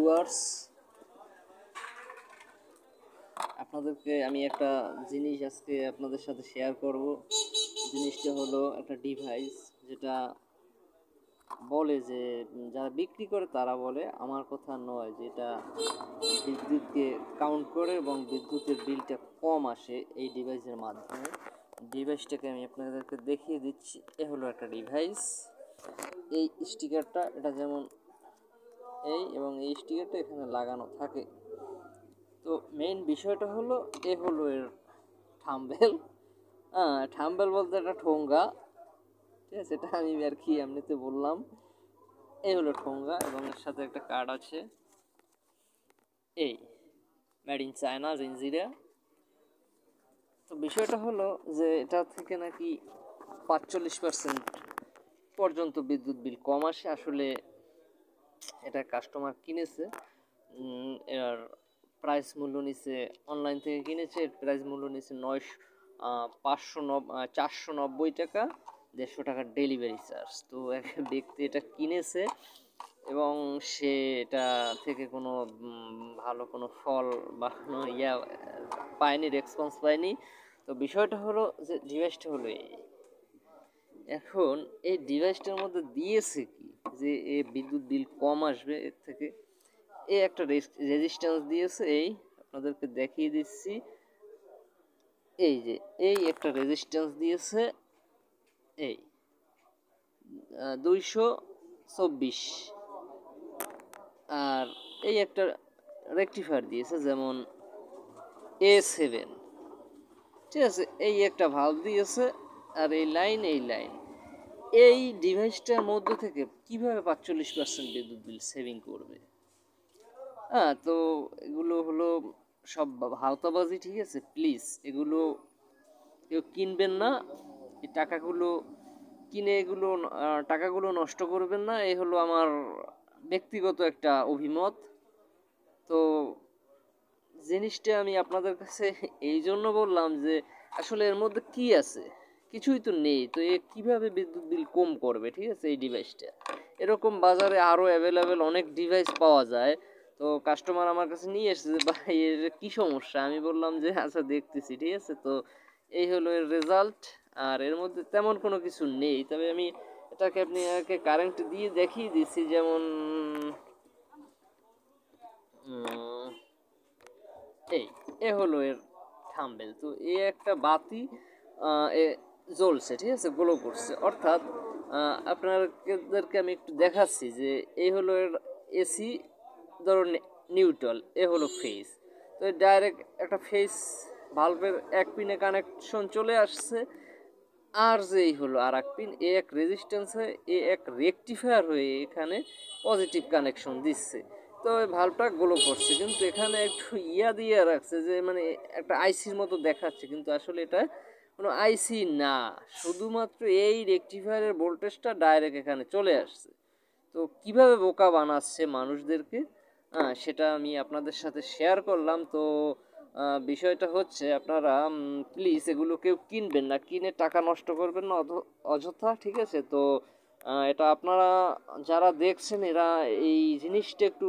Viewers, আপনাদেরকে আমি একটা জিনিস আজকে আপনাদের সাথে শেয়ার করব। জিনিসটা হলো একটা ডিভাইস, যেটা বলে যে যারা বিক্রি করে তারা বলে, আমার কথা নয়, যেটা বিদ্যুৎকে কাউন্ট করে এবং বিদ্যুতের বিলটা কম আসে এই ডিভাইসের মাধ্যমে। ডিভাইসটাকে আমি আপনাদেরকে দেখিয়ে দিচ্ছি। এ হলো একটা ডিভাইস। এই স্টিকারটা, এটা যেমন এবং এই স্টিকারটা এখানে লাগানো থাকে। তো মেইন বিষয়টা হলো এর থাম্বনেল। থাম্বনেল বলতে একটা ঠোঙ্গা, ঠিক আছে, এটা আমি আর কি এমনিতে বললাম। এই হলো ঠোঙ্গা এবং এর সাথে একটা কার্ড আছে, এই মেড ইন চায়না, জিঞ্জিরা। তো বিষয়টা হলো যে এটা থেকে নাকি 45% পর্যন্ত বিদ্যুৎ বিল কম আসে। আসলে এটা কাস্টমার কিনেছে, এর প্রাইস মূল্য নিচ্ছে, অনলাইন থেকে কিনেছে, এর প্রাইস মূল্য নিচ্ছে 490 টাকা, 150 টাকার ডেলিভারি চার্জ। তো এক ব্যক্তি এটা কিনেছে এবং সে এটা থেকে কোনো ভালো কোনো ফল বা কোনো পায়নি, রেসপন্স পায়নি। তো বিষয়টা হলো যে ডিভাইসটা হলো এখন এই ডিভাইসটার মধ্যে দিয়েছে কি, যে বিদ্যুৎ বিল কম আসবে এর থেকে। একটা রেজিস্ট্যান্স দিয়েছে, এই আপনাদেরকে দেখিয়ে দিচ্ছি। এই যে একটা রেজিস্ট্যান্স দিয়েছে, এই 224, আর এই একটা রেকটিফায়ার দিয়েছে যেমন A7, ঠিক আছে। এই একটা ভাল্ব দিয়েছে, আর এই লাইন এই ডিভাইসটার মধ্যে থেকে কিভাবে 45% বিদ্যুৎ বিল সেভিং করবে? তো এগুলো হলো সব হালতাবাজি, ঠিক আছে। প্লিজ এগুলো কেউ কিনবেন না, এই টাকাগুলো কিনে টাকাগুলো নষ্ট করবেন না। এই হলো আমার ব্যক্তিগত একটা অভিমত। তো জিনিসটা আমি আপনাদের কাছে এই জন্য বললাম যে আসলে এর মধ্যে কি আছে, কিছুই তো নেই। তো কিভাবে বিদ্যুৎ বিল কম করবে, ঠিক আছে, এই ডিভাইসটা। এরকম বাজারে আরও অ্যাভেলেবেল অনেক ডিভাইস পাওয়া যায়। তো কাস্টমার আমার কাছে নিয়ে এসেছে যে ভাই এর কী সমস্যা, আমি বললাম যে আচ্ছা দেখতেছি, ঠিক আছে। তো এই হলো এর রেজাল্ট, আর এর মধ্যে তেমন কোনো কিছু নেই। তবে আমি এটাকে আপনাকে কারেন্ট দিয়ে দেখিয়ে দিচ্ছি, যেমন হলো এর থাম্বনেল। তো একটা বাতি জ্বলছে, ঠিক আছে, গ্লো করছে। অর্থাৎ আপনাদেরকে আমি একটু দেখাচ্ছি যে এই হলো এর এসি, ধরুন নিউট্রাল, হলো ফেজ। তো ডাইরেক্ট একটা ফেজ ভালভের এক পিনে কানেকশন চলে আসছে, আর যেই হলো আর এক পিন, এক রেজিস্ট্যান্স হয়ে এক রেকটিফায়ার হয়ে এখানে পজিটিভ কানেকশন দিচ্ছে। তো ওই ভালভটা গ্লো করছে, কিন্তু এখানে একটু দিয়ে রাখছে, যে মানে একটা আইসির মতো দেখাচ্ছে, কিন্তু আসলে এটা কোনো আইসি না, শুধুমাত্র এই রেকটিফায়ারের ভোল্টেজটা ডাইরেক্ট এখানে চলে আসছে। তো কিভাবে বোকা বানাচ্ছে মানুষদেরকে, সেটা আমি আপনাদের সাথে শেয়ার করলাম। তো বিষয়টা হচ্ছে আপনারা প্লিজ এগুলো কেউ কিনবেন না, কিনে টাকা নষ্ট করবেন না অযথা, ঠিক আছে। তো এটা আপনারা যারা দেখছেন, এরা এই জিনিসটা একটু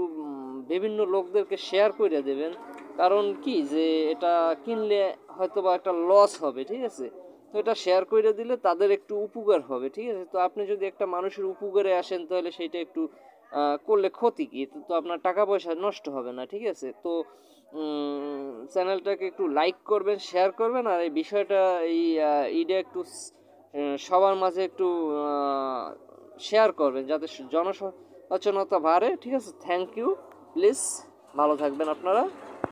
বিভিন্ন লোকদেরকে শেয়ার করে দেবেন। কারণ কি, যে এটা কিনলে হয়তো বা একটা লস হবে, ঠিক আছে। তো এটা শেয়ার করে দিলে তাদের একটু উপকার হবে, ঠিক আছে। তো আপনি যদি একটা মানুষের উপকারে আসেন, তাহলে সেইটা একটু করলে ক্ষতি কি, তো আপনার টাকা পয়সা নষ্ট হবে না, ঠিক আছে। তো চ্যানেলটাকে একটু লাইক করবেন, শেয়ার করবেন, আর এই বিষয়টা এইটা একটু সবার মাঝে একটু শেয়ার করবেন, যাতে জনসচেতনতা বাড়ে, ঠিক আছে। থ্যাংক ইউ, প্লিজ ভালো থাকবেন আপনারা।